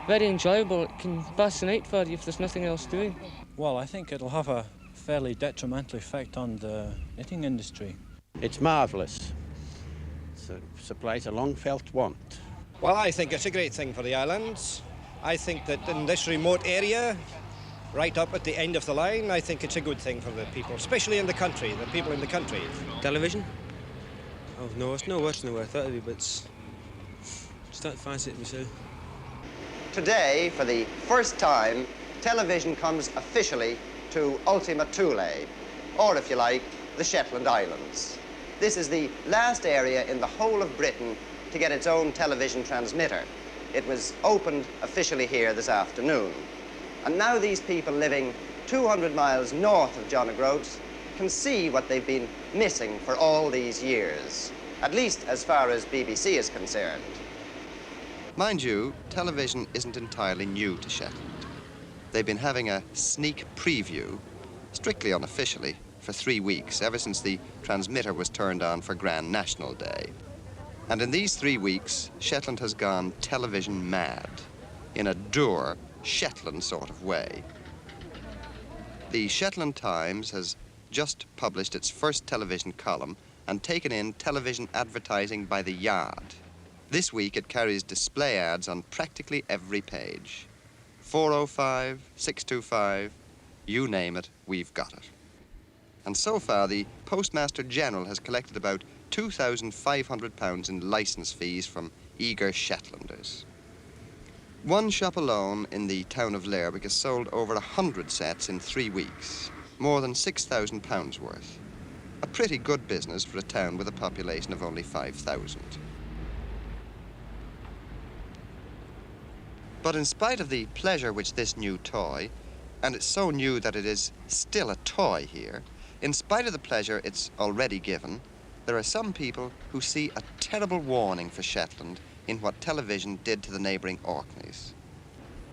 very enjoyable. It can pass the night for you if there's nothing else doing. Well, I think it'll have a fairly detrimental effect on the knitting industry. It's marvellous. It supplies a long-felt want. Well, I think it's a great thing for the islands. I think that in this remote area, right up at the end of the line, I think it's a good thing for the people, especially in the country, the people in the country. Television? Oh, no, it's no worse than I thought it would be, but just don't fancy it myself. Today, for the first time, television comes officially to Ultima Thule, or if you like, the Shetland Islands. This is the last area in the whole of Britain to get its own television transmitter. It was opened officially here this afternoon. And now these people living 200 miles north of John O'Groats can see what they've been missing for all these years, at least as far as BBC is concerned. Mind you, television isn't entirely new to Shetland. They've been having a sneak preview, strictly unofficially, for 3 weeks, ever since the transmitter was turned on for Grand National Day. And in these 3 weeks, Shetland has gone television mad, in a dour, Shetland sort of way. The Shetland Times has just published its first television column and taken in television advertising by the yard. This week it carries display ads on practically every page. 405, 625, you name it, we've got it. And so far, the Postmaster General has collected about £2,500 in licence fees from eager Shetlanders. One shop alone in the town of Lerwick has sold over 100 sets in 3 weeks, more than £6,000 worth. A pretty good business for a town with a population of only 5,000. But in spite of the pleasure which this new toy, and it's so new that it is still a toy here, in spite of the pleasure it's already given, there are some people who see a terrible warning for Shetland in what television did to the neighbouring Orkneys.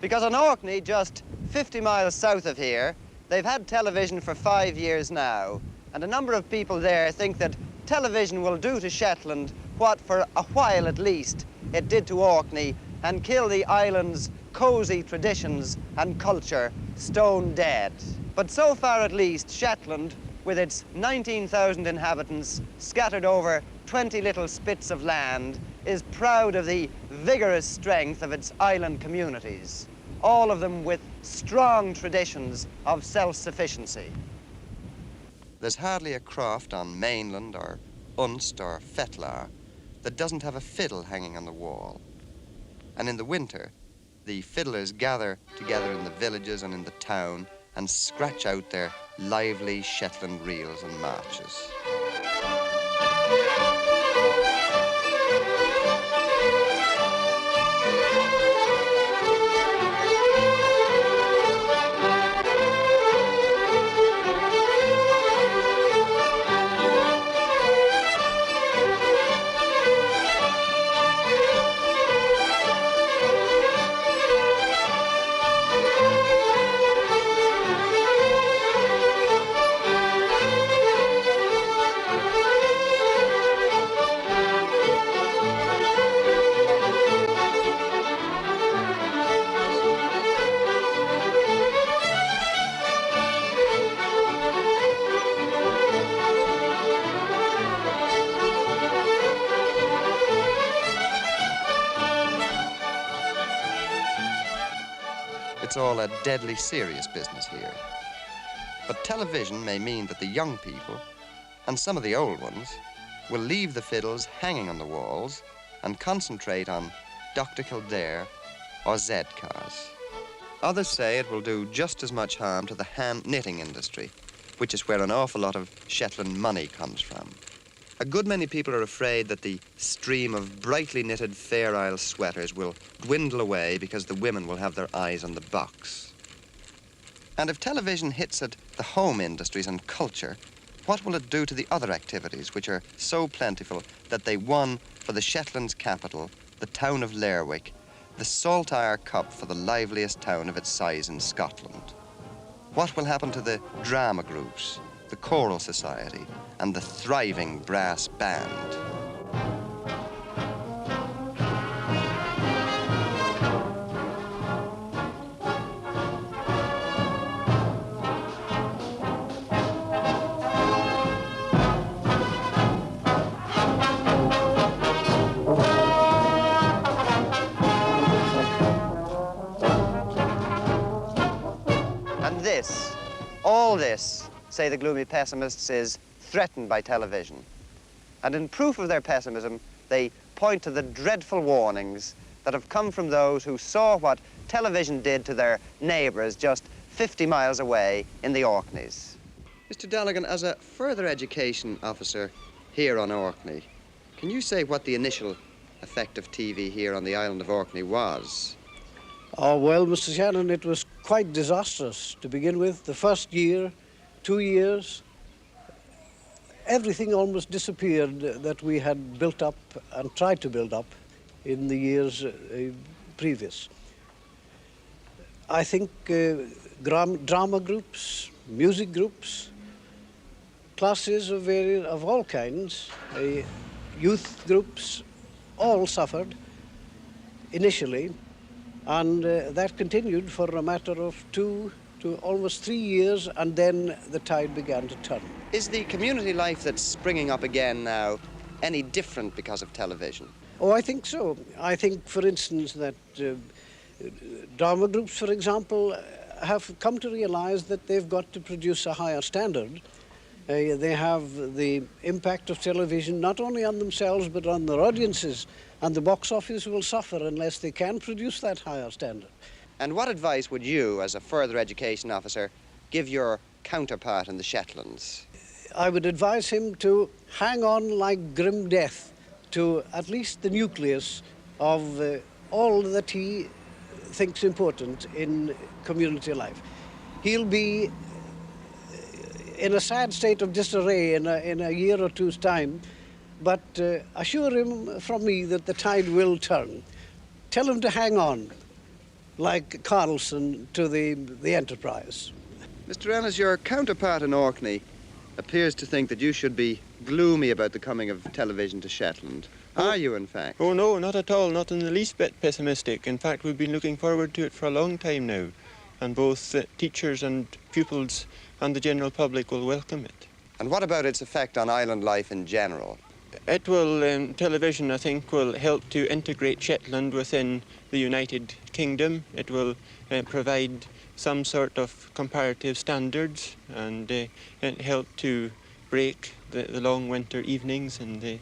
Because on Orkney, just 50 miles south of here, they've had television for 5 years now, and a number of people there think that television will do to Shetland what, for a while at least, it did to Orkney, and kill the island's cosy traditions and culture stone dead. But so far at least, Shetland, with its 19,000 inhabitants scattered over 20 little spits of land, is proud of the vigorous strength of its island communities, all of them with strong traditions of self-sufficiency. There's hardly a croft on mainland or Unst or Fetlar that doesn't have a fiddle hanging on the wall. And in the winter, the fiddlers gather together in the villages and in the town and scratch out their lively Shetland reels and marches. It's all a deadly serious business here. But television may mean that the young people, and some of the old ones, will leave the fiddles hanging on the walls and concentrate on Dr. Kildare or Z-cars. Others say it will do just as much harm to the hand knitting industry, which is where an awful lot of Shetland money comes from. A good many people are afraid that the stream of brightly knitted Fair Isle sweaters will dwindle away because the women will have their eyes on the box. And if television hits at the home industries and culture, what will it do to the other activities which are so plentiful that they won for the Shetland's capital, the town of Lerwick, the Saltire Cup for the liveliest town of its size in Scotland? What will happen to the drama groups, the choral society, and the thriving brass band? All this, say the gloomy pessimists, is threatened by television. And in proof of their pessimism, they point to the dreadful warnings that have come from those who saw what television did to their neighbours just 50 miles away in the Orkneys. Mr. Dallaghan, as a further education officer here on Orkney, can you say what the initial effect of TV here on the island of Orkney was? Oh, well, Mr. Shannon, it was quite disastrous to begin with. The first year, 2 years, everything almost disappeared that we had built up and tried to build up in the years previous. I think drama groups, music groups, classes of all kinds, youth groups, all suffered initially, and that continued for a matter of 2 to almost 3 years, and then the tide began to turn. Is the community life that's springing up again now any different because of television? Oh, I think so. I think, for instance, that drama groups, for example, have come to realize that they've got to produce a higher standard. They have the impact of television not only on themselves but on their audiences, and the box office will suffer unless they can produce that higher standard. And what advice would you, as a further education officer, give your counterpart in the Shetlands? I would advise him to hang on like grim death to at least the nucleus of all that he thinks important in community life. He'll be in a sad state of disarray in a year or two's time, but assure him from me that the tide will turn. Tell him to hang on, like Carlson to the enterprise. Mr. Ennis, your counterpart in Orkney appears to think that you should be gloomy about the coming of television to Shetland. Are you, in fact? Oh, no, not at all, not in the least bit pessimistic. In fact, we've been looking forward to it for a long time now, and both teachers and pupils and the general public will welcome it. And what about its effect on island life in general? It will, television, I think, will help to integrate Shetland within the United Kingdom. It will provide some sort of comparative standards and help to break the long winter evenings in the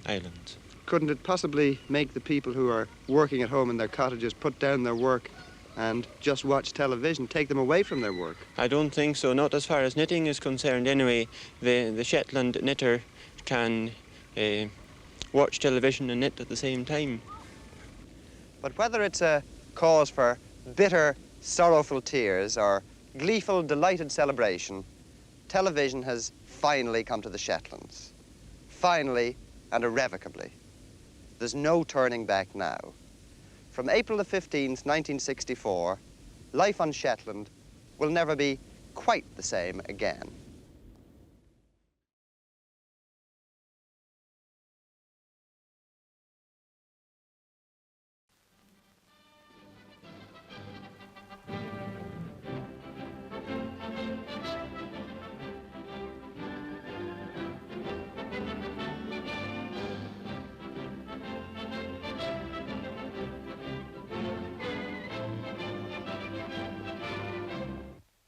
islands. Couldn't it possibly make the people who are working at home in their cottages put down their work and just watch television, take them away from their work? I don't think so, not as far as knitting is concerned anyway. The Shetland knitter can watch television and knit at the same time. But whether it's a cause for bitter, sorrowful tears or gleeful, delighted celebration, television has finally come to the Shetlands. Finally and irrevocably. There's no turning back now. From April the 15th, 1964, life on Shetland will never be quite the same again.